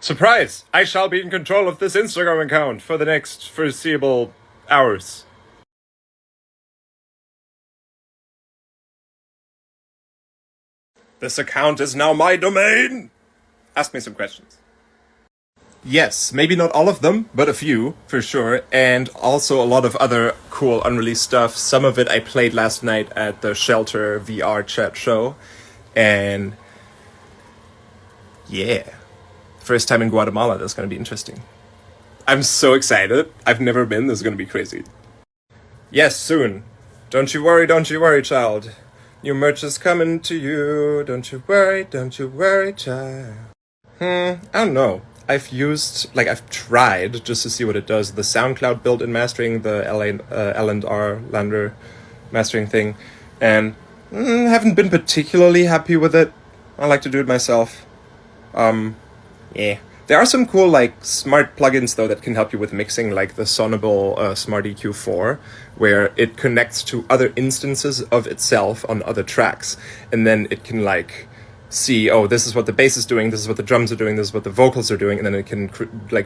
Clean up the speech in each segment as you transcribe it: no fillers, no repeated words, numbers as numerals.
Surprise! I shall be in control of this Instagram account for the next foreseeable hours. This account is now my domain! Ask me some questions. Yes, maybe not all of them, but a few, for sure. And also a lot of other cool unreleased stuff. Some of it I played last night at the Shelter VR chat show. And yeah, first time in Guatemala, that's gonna be interesting. I'm so excited. I've never been, this is gonna be crazy. Yes, soon. Don't you worry, child. New merch is coming to you. Don't you worry, child. I don't know. I've tried just to see what it does. The SoundCloud built-in mastering, the L&R Lander mastering thing, and haven't been particularly happy with it. I like to do it myself. Yeah. There are some cool, smart plugins, though, that can help you with mixing, like the Sonable Smart EQ4, where it connects to other instances of itself on other tracks, and then it can, see, oh, this is what the bass is doing, this is what the drums are doing, this is what the vocals are doing, and then it can,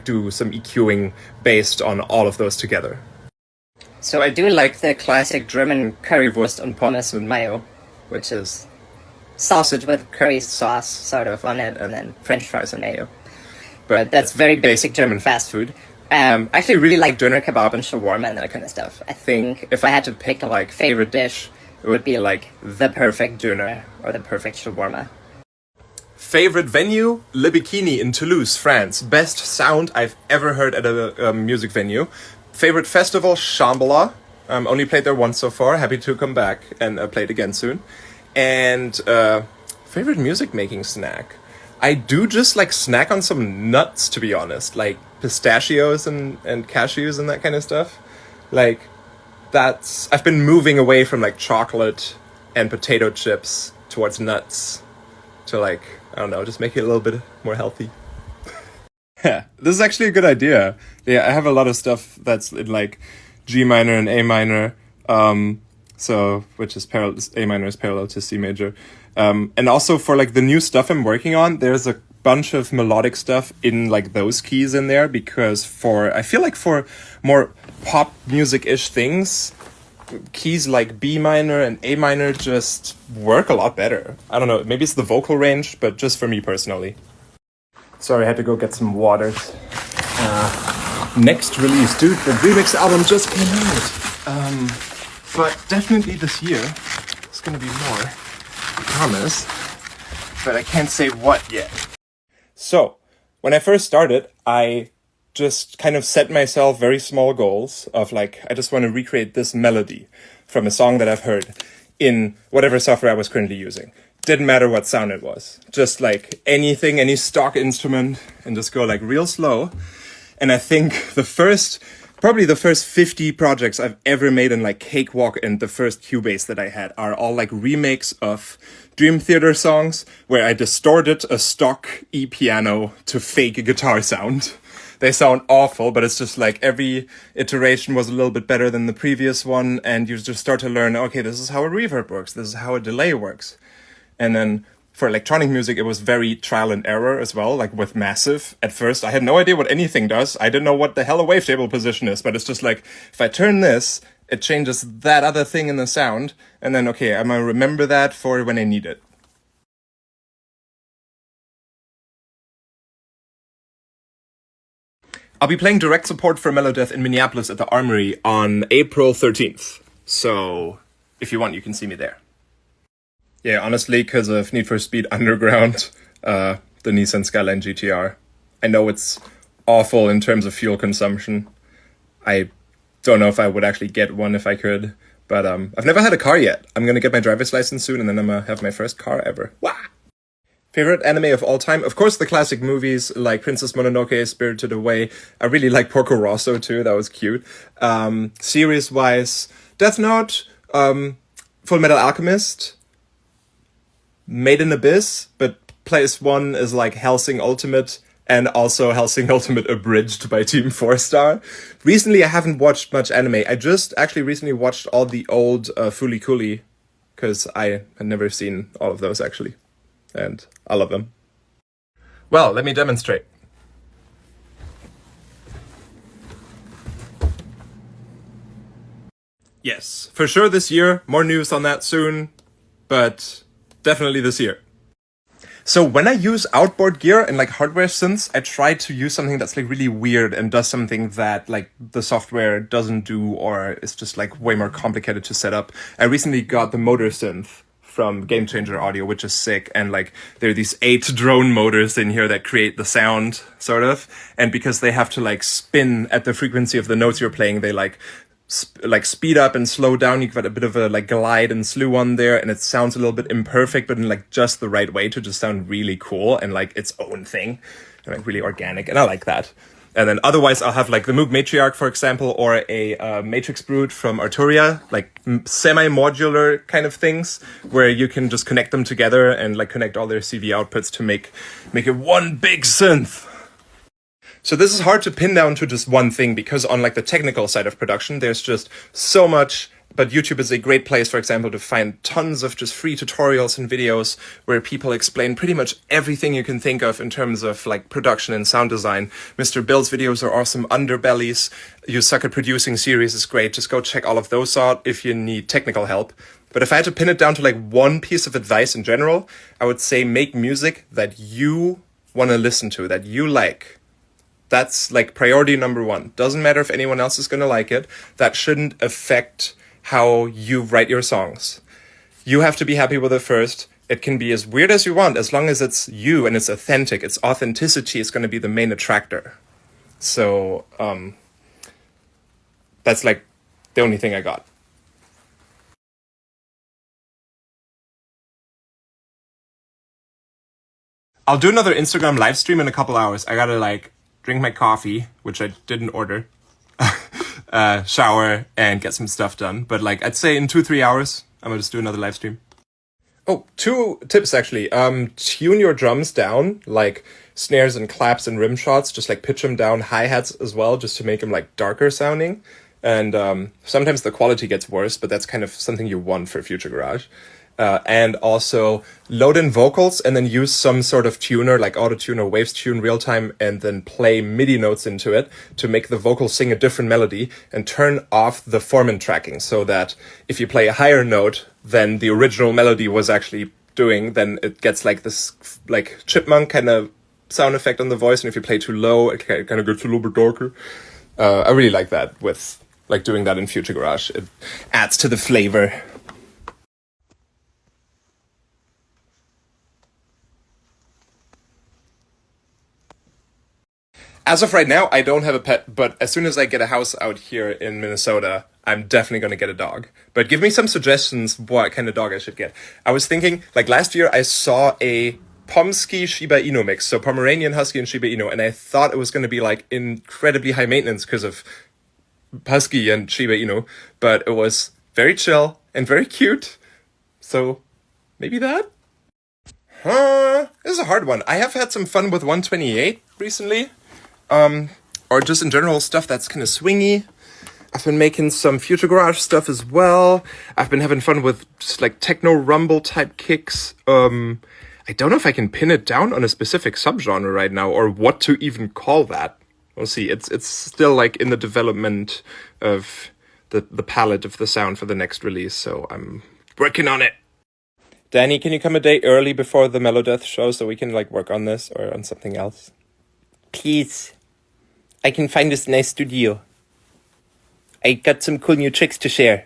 do some EQing based on all of those together. So I do like the classic German currywurst und Pommes with mayo, which is sausage with curry sauce sort of on it, and then French fries and mayo. But that's very basic German fast food. I actually really like doner kebab and shawarma and that kind of stuff. I think if I had to pick a favorite dish, it would be the perfect doner or the perfect shawarma. Favorite venue? Le Bikini in Toulouse, France. Best sound I've ever heard at a music venue. Favorite festival? Shambhala. Only played there once so far. Happy to come back and play it again soon. And favorite music making snack? I do just snack on some nuts, to be honest, like pistachios and cashews and that kind of stuff. I've been moving away from chocolate and potato chips towards nuts to I don't know, just make it a little bit more healthy. Yeah, this is actually a good idea. Yeah, I have a lot of stuff that's in G minor and A minor, so which is A minor is parallel to C major. And also for the new stuff I'm working on, there's a bunch of melodic stuff in those keys in there, because I feel like for more pop music-ish things, keys like B minor and A minor just work a lot better. I don't know, maybe it's the vocal range, but just for me personally. Sorry, I had to go get some water. Next release, dude, the remix album just came out. But definitely this year, it's gonna be more. Promise, but I can't say what yet. So, when I first started, I just kind of set myself very small goals of I just want to recreate this melody from a song that I've heard in whatever software I was currently using. Didn't matter what sound it was. Just anything, any stock instrument, and just go real slow. And I think probably the first 50 projects I've ever made in Cakewalk and the first Cubase that I had are all remakes of Dream Theater songs where I distorted a stock E-piano to fake a guitar sound. They sound awful, but it's just every iteration was a little bit better than the previous one, and you just start to learn, okay, this is how a reverb works, this is how a delay works. And then for electronic music, it was very trial and error as well, with Massive. At first, I had no idea what anything does. I didn't know what the hell a wavetable position is, but it's just if I turn this, it changes that other thing in the sound, and then, okay, I'm gonna remember that for when I need it. I'll be playing direct support for Melodeath in Minneapolis at the Armory on April 13th. So, if you want, you can see me there. Yeah, honestly, because of Need for Speed Underground, the Nissan Skyline GTR. I know it's awful in terms of fuel consumption. I don't know if I would actually get one if I could, but I've never had a car yet. I'm going to get my driver's license soon, and then I'm going to have my first car ever. Wah! Favorite anime of all time? Of course, the classic movies like Princess Mononoke, Spirited Away. I really like Porco Rosso too, that was cute. Series-wise, Death Note, Full Metal Alchemist, Made in Abyss, but place one is Hellsing Ultimate, and also Hellsing Ultimate Abridged by Team 4-Star. Recently, I haven't watched much anime. I just actually recently watched all the old Fooly Cooly, because I had never seen all of those actually. And I love them. Well, let me demonstrate. Yes, for sure this year. More news on that soon, but definitely this year. So when I use outboard gear and like hardware synths, I try to use something that's like really weird and does something that like the software doesn't do, or is just like way more complicated to set up. I recently got the motor synth from Game Changer Audio, which is sick. And like there are these 8 drone motors in here that create the sound, sort of. And because they have to like spin at the frequency of the notes you're playing, they like speed up and slow down. You've got a bit of a like glide and slew on there, and it sounds a little bit imperfect, but in like just the right way to just sound really cool and like its own thing, and like really organic. And I like that. And then otherwise I'll have like the Moog Matriarch, for example, or a Matrix Brute from Arturia, like semi-modular kind of things where you can just connect them together and like connect all their CV outputs to make it one big synth. So this is hard to pin down to just one thing, because on like the technical side of production, there's just so much. But YouTube is a great place, for example, to find tons of just free tutorials and videos where people explain pretty much everything you can think of in terms of like production and sound design. Mr. Bill's videos are awesome. Underbellies, You Suck at Producing series is great. Just go check all of those out if you need technical help. But if I had to pin it down to like one piece of advice in general, I would say make music that you want to listen to, that you like. That's like priority number one. Doesn't matter if anyone else is going to like it. That shouldn't affect how you write your songs. You have to be happy with it first. It can be as weird as you want, as long as it's you and it's authentic. Its authenticity is going to be the main attractor. So, that's like the only thing I got. I'll do another Instagram live stream in a couple hours. I gotta like drink my coffee, which I didn't order, shower, and get some stuff done. But like, I'd say in 2-3 hours, I'm gonna just do another live stream. Oh, 2 tips actually. Tune your drums down, like snares and claps and rim shots, just like pitch them down, hi-hats as well, just to make them like darker sounding. And sometimes the quality gets worse, but that's kind of something you want for Future Garage. And also load in vocals and then use some sort of tuner like Auto-Tune or Waves Tune real time, and then play MIDI notes into it to make the vocal sing a different melody, and turn off the Foreman tracking so that if you play a higher note than the original melody was actually doing, then it gets like this like chipmunk kind of sound effect on the voice. And if you play too low, it kind of gets a little bit darker. I really like that with like doing that in Future Garage. It adds to the flavor. As of right now, I don't have a pet, but as soon as I get a house out here in Minnesota, I'm definitely going to get a dog. But give me some suggestions what kind of dog I should get. I was thinking, like last year, I saw a Pomsky Shiba Inu mix, so Pomeranian Husky and Shiba Inu, and I thought it was going to be like incredibly high maintenance because of Husky and Shiba Inu, but it was very chill and very cute. So maybe that? This is a hard one. I have had some fun with 128 recently. Or just in general stuff that's kind of swingy. I've been making some Future Garage stuff as well. I've been having fun with just like techno rumble type kicks. I don't know if I can pin it down on a specific subgenre right now, or what to even call that. We'll see. It's still like in the development of the palette of the sound for the next release, so I'm working on it. Danny, can you come a day early before the Melodeath show so we can like work on this or on something else? Please. I can find this nice studio. I got some cool new tricks to share.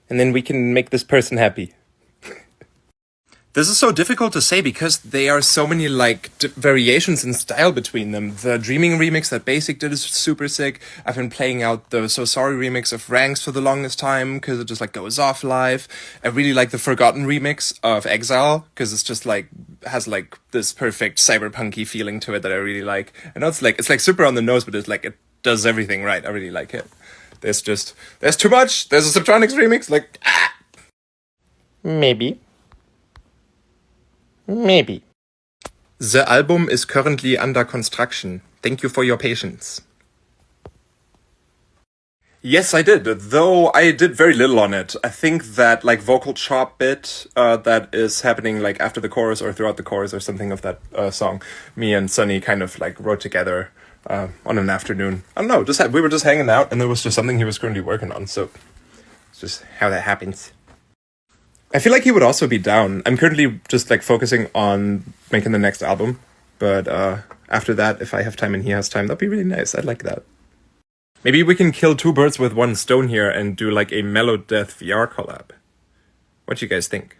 And then we can make this person happy. This is so difficult to say because there are so many like variations in style between them. The Dreaming remix that Basic did is super sick. I've been playing out the So Sorry remix of Ranks for the longest time because it just like goes off live. I really like the Forgotten remix of Exile because it's just like has like this perfect cyberpunky feeling to it that I really like. I know it's like super on the nose, but it's like it does everything right. I really like it. There's too much. There's a Subtronics remix like Maybe. The album is currently under construction. Thank you for your patience. Yes, I did, though I did very little on it. I think that like vocal chop bit that is happening like after the chorus or throughout the chorus or something of that song, me and Sunny kind of like wrote together on an afternoon. I don't know, we were just hanging out and it was just something he was currently working on, so just how that happens. I feel like he would also be down. I'm currently just like focusing on making the next album, but after that, if I have time and he has time, that'd be really nice. I'd like that. Maybe we can kill two birds with one stone here and do like a Mellow Death VR collab. What do you guys think?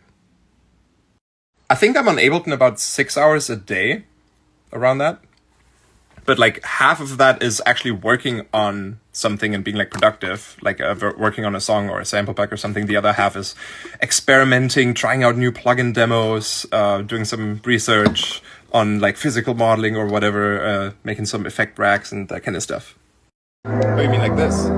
I think I'm on Ableton about 6 hours a day, around that. But like half of that is actually working on something and being like productive, like working on a song or a sample pack or something. The other half is experimenting, trying out new plugin demos, doing some research on like physical modeling or whatever, making some effect racks and that kind of stuff. Oh, you mean like this?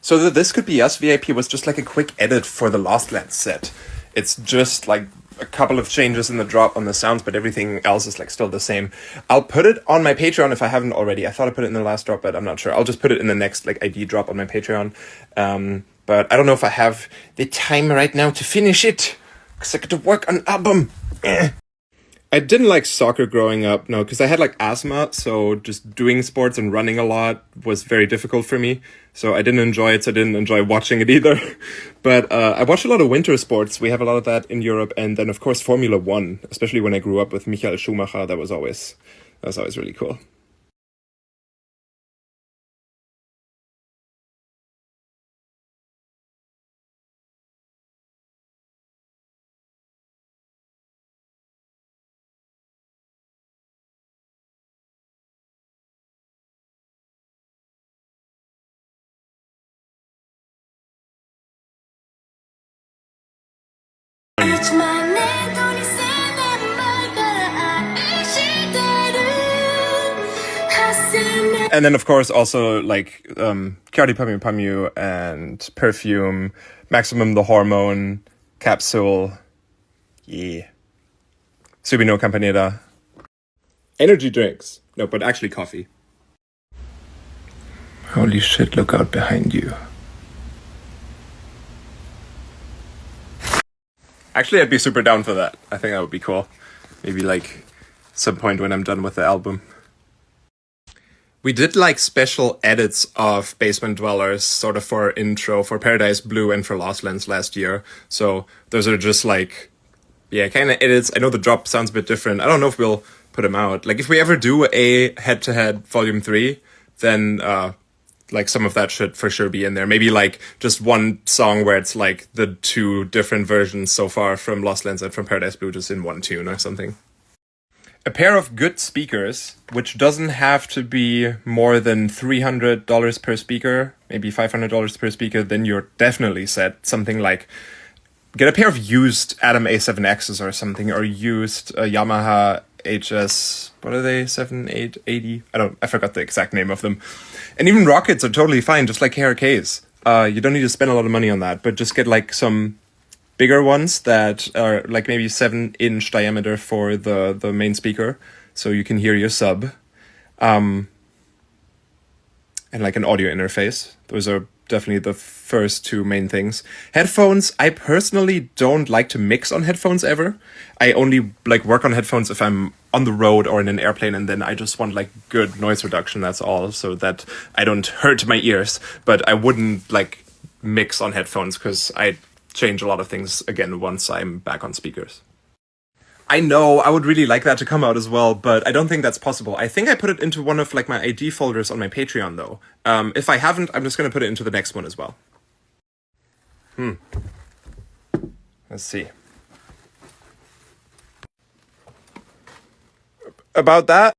So the This Could Be Us VIP was just like a quick edit for the Lost Lands set. It's just like a couple of changes in the drop on the sounds, but everything else is like still the same. I'll put it on my Patreon if I haven't already. I thought I put it in the last drop, but I'm not sure. I'll just put it in the next like ID drop on my Patreon. But I don't know if I have the time right now to finish it, because I got to work on an album. I didn't like soccer growing up, no, because I had like asthma, so just doing sports and running a lot was very difficult for me. So I didn't enjoy it, so I didn't enjoy watching it either. But I watched a lot of winter sports. We have a lot of that in Europe. And then, of course, Formula 1, especially when I grew up with Michael Schumacher. That was always really cool. And then, of course, also like Kyari Pamyu Pamyu and Perfume, Maximum the Hormone, Capsule, yeah, Subino Campanera, energy drinks. No, but actually coffee. Holy shit, look out behind you. Actually, I'd be super down for that. I think that would be cool. Maybe like some point when I'm done with the album. We did like special edits of Basement Dwellers, sort of for intro, for Paradise Blue and for Lost Lands last year. So those are just like, yeah, kind of edits. I know the drop sounds a bit different. I don't know if we'll put them out. Like if we ever do a head-to-head Volume 3, then like some of that should for sure be in there. Maybe like just one song where it's like the two different versions so far from Lost Lands and from Paradise Blue just in one tune or something. A pair of good speakers, which doesn't have to be more than $300 per speaker, maybe $500 per speaker, then you're definitely set. Something like, get a pair of used Adam A7Xs or something, or used Yamaha HS, what are they, 7880? I forgot the exact name of them. And even Rockets are totally fine, just like KRKs. You don't need to spend a lot of money on that, but just get like some bigger ones that are like maybe 7-inch diameter for the main speaker, so you can hear your sub. And like an audio interface. Those are definitely the first two main things. Headphones, I personally don't like to mix on headphones ever. I only like work on headphones if I'm on the road or in an airplane, and then I just want like good noise reduction, that's all, so that I don't hurt my ears. But I wouldn't like mix on headphones because I change a lot of things again once I'm back on speakers. I know, I would really like that to come out as well, but I don't think that's possible. I think I put it into one of like my ID folders on my Patreon though. If I haven't, I'm just gonna put it into the next one as well. Let's see. About that,